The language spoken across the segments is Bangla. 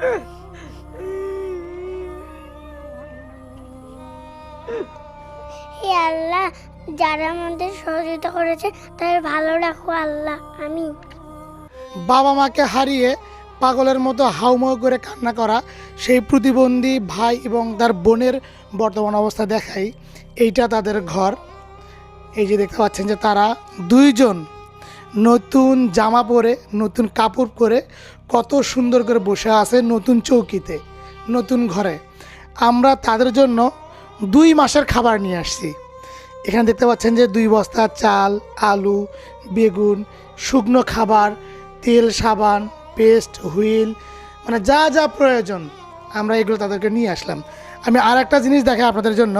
হে আল্লাহ, যারা আমাদের সহযোগিতা করেছে তাদের ভালো রাখো আল্লাহ, আমিন। বাবা মাকে হারিয়ে পাগলের মতো হাউমাউ করে কান্না করা সেই প্রতিবন্ধী ভাই এবং তার বোনের বর্তমান অবস্থা দেখাই। এইটা তাদের ঘর। এই যে দেখতে পাচ্ছেন যে তারা দুইজন নতুন জামা পরে, নতুন কাপড় পরে কত সুন্দর করে বসে আছে নতুন চৌকিতে, নতুন ঘরে। আমরা তাদের জন্য 2 মাসের খাবার নিয়ে আসছি। এখানে দেখতে পাচ্ছেন যে 2 বস্তা চাল, আলু, বেগুন, শুকনো খাবার, তেল, সাবান, পেস্ট, হুইল, মানে যা যা প্রয়োজন আমরা এগুলো তাদেরকে নিয়ে আসলাম। আমি আর একটা জিনিস দেখাই আপনাদের জন্য।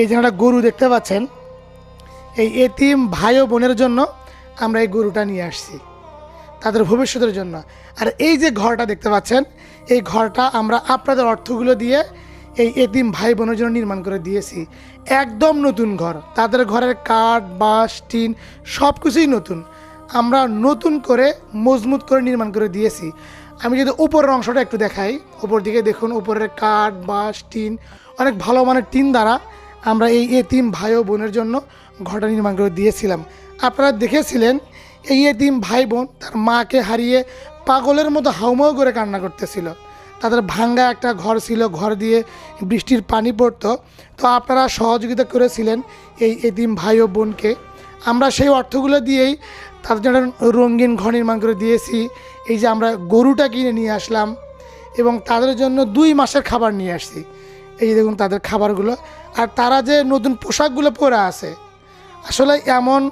এই যে একটা গরু দেখতে পাচ্ছেন, এই এতিম ভাই ও বোনের জন্য আমরা এই গরুটা নিয়ে আসছি, তাদের ভবিষ্যতের জন্য। আর এই যে ঘরটা দেখতে পাচ্ছেন, এই ঘরটা আমরা আপনাদের অর্থগুলো দিয়ে এই এতিম ভাই বোনের জন্য নির্মাণ করে দিয়েছি। একদম নতুন ঘর, তাদের ঘরের কাঠ, বাঁশ, টিন সব কিছুই নতুন। আমরা নতুন করে মজবুত করে নির্মাণ করে দিয়েছি। আমি যদি উপরের অংশটা একটু দেখাই, উপর দিকে দেখুন, উপরের কাঠ, বাঁশ, টিন, অনেক ভালো মানের টিন দ্বারা আমরা এই এতিম ভাই ও বোনের জন্য ঘরটা নির্মাণ করে দিয়েছিলাম। আপনারা দেখেছিলেন এই এতিম ভাই বোন তার মাকে হারিয়ে পাগলের মতো হাউমাউ করে কান্না করতেছিল। তাদের ভাঙ্গা একটা ঘর ছিল, ঘর দিয়ে বৃষ্টির পানি পড়তো। তো আপনারা সহযোগিতা করেছিলেন এই এতিম ভাই ও বোনকে। আমরা সেই অর্থগুলো দিয়েই তাদের জন্য রঙিন ঘর নির্মাণ করে দিয়েছি। এই যে আমরা গরুটা কিনে নিয়ে আসলাম এবং তাদের জন্য 2 মাসের খাবার নিয়ে আসছি। এই যে দেখুন তাদের খাবারগুলো। আর তারা যে নতুন পোশাকগুলো পরে আছে, আসলে এমন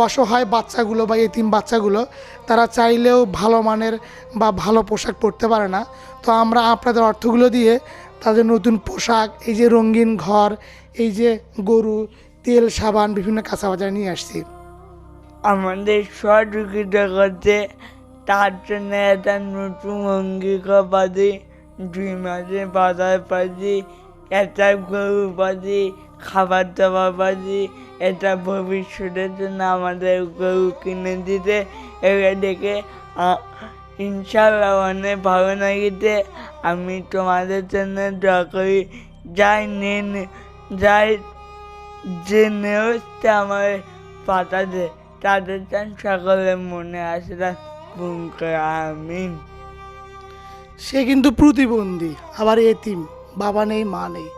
অসহায় বাচ্চাগুলো বা এতিম বাচ্চাগুলো তারা চাইলেও ভালো মানের বা ভালো পোশাক পরতে পারে না। তো আমরা আপনাদের অর্থগুলো দিয়ে তাদের নতুন পোশাক, এই যে রঙিন ঘর, এই যে গরু, তেল, সাবান, বিভিন্ন কাঁচা বাজার নিয়ে আসছি। আমাদের সহযোগিতা করতে তার জন্য একটা নতুন অঙ্গীকার পাচ্ছি, 2 মাসে বাজার পাচ্ছি, একটা গরু পাচ্ছি, খাবার দাবার পাচ্ছি। এটা ভবিষ্যতের জন্য আমাদের গরু কিনে দিতে, এটা দেখে ইনশাল্লাহ অনেক ভালো লাগছে। আমি তোমাদের জন্য দোয়া করি, যাই যাই যে নেওয়াতে আমার পাঠাতে তাদের চান সকলের মনে আসলে পূরণ করে, আমিন। সে কিন্তু প্রতিবন্ধী, আবার এতিম, বাবা নেই, মা নেই।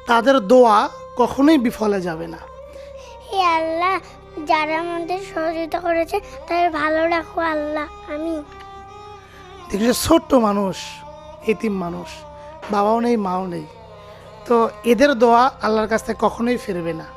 তাদের দোয়া কখনোই বিফলে যাবে না। হে আল্লাহ, যারা আমাদের সহযোগিতা করেছে তাদের ভালো রাখো আল্লাহ, আমিন। দেখি ছোট্ট মানুষ, এতিম মানুষ, বাবাও নেই, মাও নেই। তো এদের দোয়া আল্লাহর কাছ থেকে কখনোই ফিরবে না।